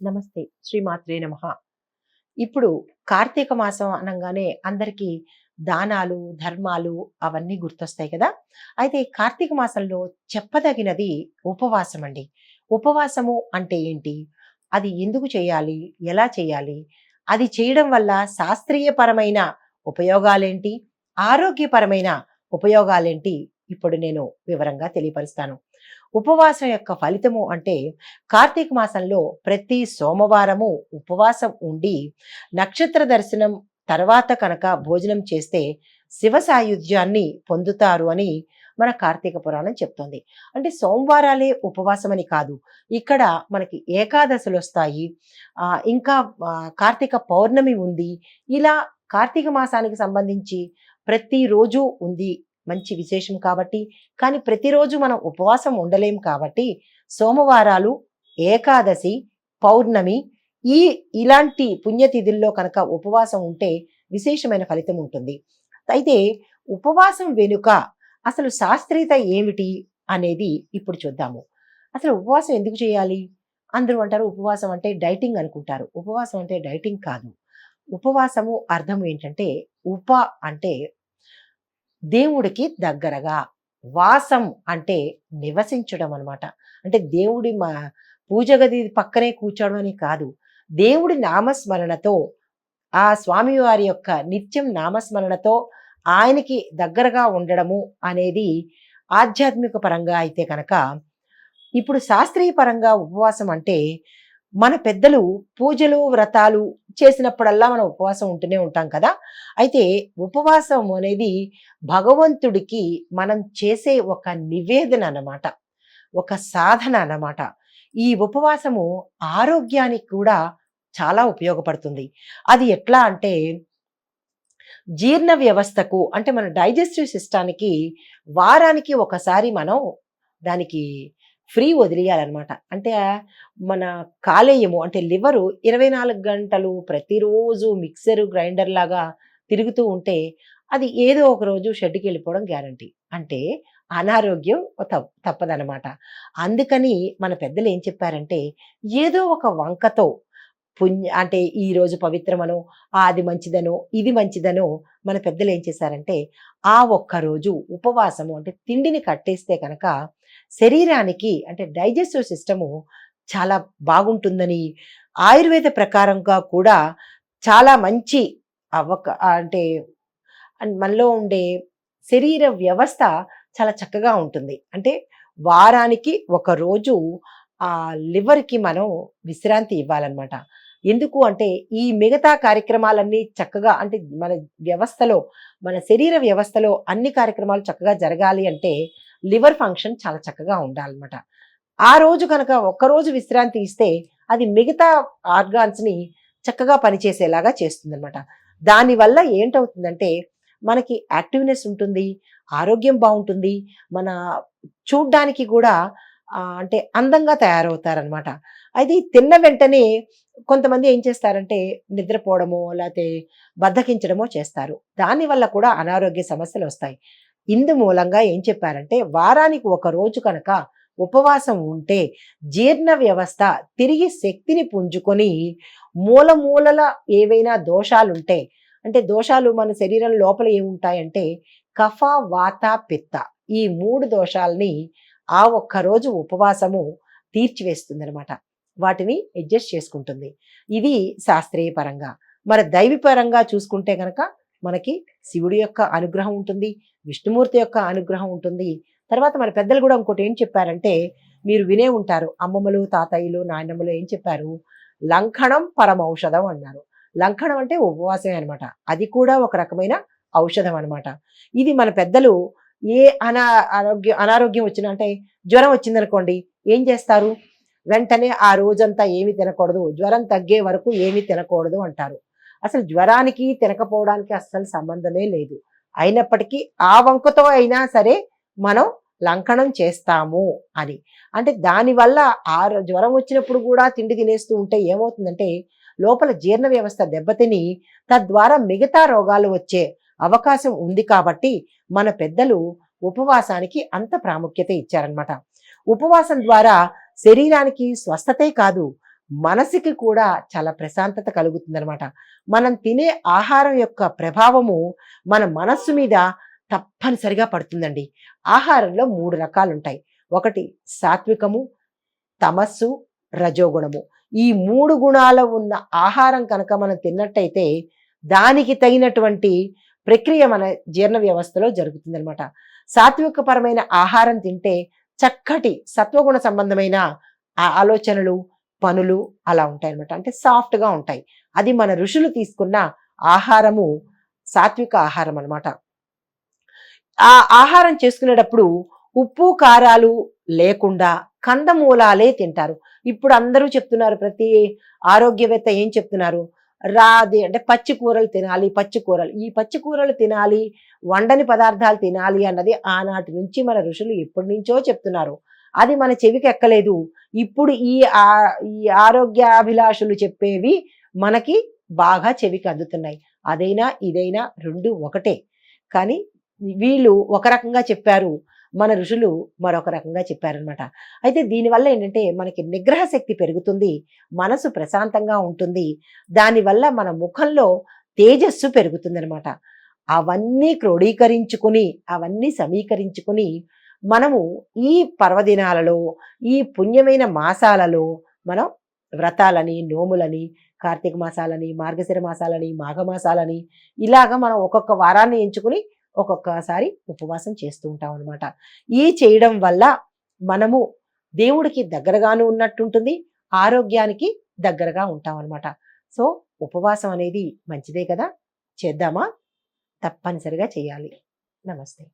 నమస్తే. శ్రీమాత్రే నమః. ఇప్పుడు కార్తీక మాసం అనంగానే అందరికీ దానాలు, ధర్మాలు అవన్నీ గుర్తొస్తాయి కదా! అయితే ఈ కార్తీక మాసంలో చెప్పదగినది ఉపవాసం అండి. ఉపవాసము అంటే ఏంటి? అది ఎందుకు చేయాలి? ఎలా చేయాలి? అది చేయడం వల్ల శాస్త్రీయపరమైన ఉపయోగాలేంటి? ఆరోగ్యపరమైన ఉపయోగాలేంటి? ఇప్పుడు నేను వివరంగా తెలియపరుస్తాను. ఉపవాసం యొక్క ఫలితము అంటే కార్తీక మాసంలో ప్రతి సోమవారము ఉపవాసం ఉండి నక్షత్ర దర్శనం తర్వాత కనుక భోజనం చేస్తే శివ సాయుధ్యాన్ని పొందుతారు అని మన కార్తీక పురాణం చెప్తోంది. అంటే సోమవారాలే ఉపవాసం అని కాదు. ఇక్కడ మనకి ఏకాదశులు వస్తాయి. ఇంకా కార్తీక పౌర్ణమి ఉంది. ఇలా కార్తీక మాసానికి సంబంధించి ప్రతిరోజు ఉంది. మంచి విశేషం కాబట్టి. కానీ ప్రతిరోజు మనం ఉపవాసం ఉండలేం కాబట్టి సోమవారాలు, ఏకాదశి, పౌర్ణమి ఈ ఇలాంటి పుణ్యతిథుల్లో కనుక ఉపవాసం ఉంటే విశేషమైన ఫలితం ఉంటుంది. అయితే ఉపవాసం వెనుక అసలు శాస్త్రీయత ఏమిటి అనేది ఇప్పుడు చూద్దాము. అసలు ఉపవాసం ఎందుకు చేయాలి? అందరూ అంటారు ఉపవాసం అంటే డైటింగ్ అనుకుంటారు. ఉపవాసం అంటే డైటింగ్ కాదు. ఉపవాసము అర్థం ఏంటంటే ఉప అంటే దేవుడికి దగ్గరగా, వాసం అంటే నివసించడం అనమాట. అంటే దేవుడి పూజ గది పక్కనే కూర్చోవడం అని కాదు. దేవుడి నామస్మరణతో ఆ స్వామివారి యొక్క నిత్యం నామస్మరణతో ఆయనకి దగ్గరగా ఉండడము అనేది ఆధ్యాత్మిక పరంగా అయితే కనుక, ఇప్పుడు శాస్త్రీయ పరంగా ఉపవాసం అంటే మన పెద్దలు పూజలు, వ్రతాలు చేసినప్పుడల్లా మనం ఉపవాసం ఉంటూనే ఉంటాం కదా! అయితే ఉపవాసం అనేది భగవంతుడికి మనం చేసే ఒక నివేదన అన్నమాట. ఒక సాధన అన్నమాట. ఈ ఉపవాసము ఆరోగ్యానికి కూడా చాలా ఉపయోగపడుతుంది. అది ఎట్లా అంటే జీర్ణ వ్యవస్థకు అంటే మన డైజెస్టివ్ సిస్టానికి వారానికి ఒకసారి మనం దానికి ఫ్రీ వదిలేయాలన్నమాట. అంటే మన కాలేయము అంటే లివరు 24 గంటలు ప్రతిరోజు మిక్సర్ గ్రైండర్ లాగా తిరుగుతూ ఉంటే అది ఏదో ఒక రోజు షెడ్‌కి వెళ్ళిపోవడం గ్యారంటీ. అంటే అనారోగ్యం తప్పదనమాట. అందుకని మన పెద్దలు ఏం చెప్పారంటే ఏదో ఒక వంకతో అంటే ఈరోజు పవిత్రమనో, అది మంచిదనో, ఇది మంచిదనో మన పెద్దలు ఏం చేశారంటే ఆ ఒక్కరోజు ఉపవాసము అంటే తిండిని కట్టేస్తే కనుక శరీరానికి అంటే డైజెస్టివ్ సిస్టము చాలా బాగుంటుందని ఆయుర్వేద ప్రకారంగా కూడా చాలా మంచి అంటే మనలో ఉండే శరీర వ్యవస్థ చాలా చక్కగా ఉంటుంది. అంటే వారానికి ఒక రోజు ఆ లివర్‌కి మనం విశ్రాంతి ఇవ్వాలన్నమాట. ఎందుకు అంటే ఈ మిగతా కార్యక్రమాలన్నీ చక్కగా అంటే మన వ్యవస్థలో, మన శరీర వ్యవస్థలో అన్ని కార్యక్రమాలు చక్కగా జరగాలి అంటే లివర్ ఫంక్షన్ చాలా చక్కగా ఉండాలన్నమాట. ఆ రోజు కనుక ఒక్కరోజు విశ్రాంతి ఇస్తే అది మిగతా ఆర్గాన్స్‌ని చక్కగా పనిచేసేలాగా చేస్తుందన్నమాట. దానివల్ల ఏంటవుతుందంటే మనకి యాక్టివ్‌నెస్ ఉంటుంది, ఆరోగ్యం బావుంటుంది, మన చూడ్డానికి కూడా అంటే అందంగా తయారవుతారనమాట. అయితే తిన్న వెంటనే కొంతమంది ఏం చేస్తారంటే నిద్రపోవడమో, లేతే బద్ధకించడమో చేస్తారు. దానివల్ల కూడా అనారోగ్య సమస్యలొస్తాయి. ఇందు మూలంగా ఏం చెప్పారంటే వారానికి ఒక రోజు కనుక ఉపవాసం ఉంటే జీర్ణ వ్యవస్థ తిరిగి శక్తిని పుంజుకొని మూలల ఏవైనా దోషాలుంటే అంటే దోషాలు మన శరీరం లోపల ఏముంటాయంటే కఫ, వాత, పిత్త ఈ 3 దోషాలని ఆ ఒక్కరోజు ఉపవాసము తీర్చివేస్తుందనమాట. వాటిని అడ్జస్ట్ చేసుకుంటుంది. ఇది శాస్త్రీయ పరంగా. మరి దైవీపరంగా చూసుకుంటే గనక మనకి శివుడి యొక్క అనుగ్రహం ఉంటుంది, విష్ణుమూర్తి యొక్క అనుగ్రహం ఉంటుంది. తర్వాత మన పెద్దలు కూడా ఇంకోటి ఏం చెప్పారంటే మీరు వినే ఉంటారు. అమ్మమ్మలు, తాతయ్యలు, నాయనమ్మలు ఏం చెప్పారు? లంఘనం పరమౌషధం అన్నారు. లంఘనం అంటే ఉపవాసమే అనమాట. అది కూడా ఒక రకమైన ఔషధం అనమాట. ఇది మన పెద్దలు ఏ అనారోగ్యం వచ్చినా అంటే జ్వరం వచ్చిందనుకోండి ఏం చేస్తారు? వెంటనే ఆ రోజంతా ఏమి తినకూడదు, జ్వరం తగ్గే వరకు ఏమీ తినకూడదు అంటారు. అసలు జ్వరానికి తినకపోవడానికి అస్సలు సంబంధమే లేదు. అయినప్పటికీ ఆ వంకతో అయినా సరే మనం లంకణం చేస్తాము అని. అంటే దానివల్ల జ్వరం వచ్చినప్పుడు కూడా తిండి తినేస్తూ ఉంటే ఏమవుతుందంటే లోపల జీర్ణ వ్యవస్థ దెబ్బతిని తద్వారా మిగతా రోగాలు వచ్చే అవకాశం ఉంది కాబట్టి మన పెద్దలు ఉపవాసానికి అంత ప్రాముఖ్యత ఇచ్చారనమాట. ఉపవాసం ద్వారా శరీరానికి స్వస్థతే కాదు మనసుకి కూడా చాలా ప్రశాంతత కలుగుతుందనమాట. మనం తినే ఆహారం యొక్క ప్రభావము మన మనస్సు మీద తప్పనిసరిగా పడుతుందండి. ఆహారంలో 3 రకాలుంటాయి. ఒకటి సాత్వికము, తమస్సు, రజోగుణము. ఈ 3 గుణాలు ఉన్న ఆహారం కనుక మనం తిన్నట్టయితే దానికి తగినటువంటి ప్రక్రియ మన జీర్ణ వ్యవస్థలో జరుగుతుందనమాట. సాత్వికపరమైన ఆహారం తింటే చక్కటి సత్వగుణ సంబంధమైన ఆలోచనలు, పనులు అలా ఉంటాయన్నమాట. అంటే సాఫ్ట్‌గా ఉంటాయి. అది మన ఋషులు తీసుకున్న ఆహారము సాత్విక ఆహారం అనమాట. ఆ ఆహారం చేసుకునేటప్పుడు ఉప్పు, కారాలు లేకుండా కందమూలాలే తింటారు. ఇప్పుడు అందరూ చెప్తున్నారు, ప్రతి ఆరోగ్యవేత్త ఏం చెప్తున్నారు? రాది అంటే పచ్చి కూరలు తినాలి, పచ్చి కూరలు. ఈ పచ్చి కూరలు తినాలి, వండని పదార్థాలు తినాలి అన్నది ఆనాటి నుంచి మన ఋషులు ఎప్పటినుంచో చెప్తున్నారు. అది మన చెవికి ఎక్కలేదు. ఇప్పుడు ఈ ఆరోగ్యాభిలాషులు చెప్పేవి మనకి బాగా చెవికి అందుతున్నాయి. అదైనా, ఇదైనా 2 ఒకటే. కానీ వీళ్ళు ఒక రకంగా చెప్పారు, మన ఋషులు మరొక రకంగా చెప్పారనమాట. అయితే దీనివల్ల ఏంటంటే మనకి నిగ్రహ శక్తి పెరుగుతుంది, మనసు ప్రశాంతంగా ఉంటుంది. దానివల్ల మన ముఖంలో తేజస్సు పెరుగుతుందనమాట. అవన్నీ క్రోడీకరించుకుని, అవన్నీ సమీకరించుకుని మనము ఈ పర్వదినాలలో, ఈ పుణ్యమైన మాసాలలో మనం వ్రతాలని, నోములని, కార్తీక మాసాలని, మార్గశిర మాసాలని, మాఘమాసాలని ఇలాగ మనం ఒక్కొక్క వారాన్ని ఎంచుకుని ఒక్కొక్కసారి ఉపవాసం చేస్తూ ఉంటాం అనమాట. ఈ చేయడం వల్ల మనము దేవుడికి దగ్గరగాను ఉన్నట్టుంటుంది, ఆరోగ్యానికి దగ్గరగా ఉంటాం అనమాట. సో ఉపవాసం అనేది మంచిదే కదా, చేద్దామా? తప్పనిసరిగా చేయాలి. నమస్తే.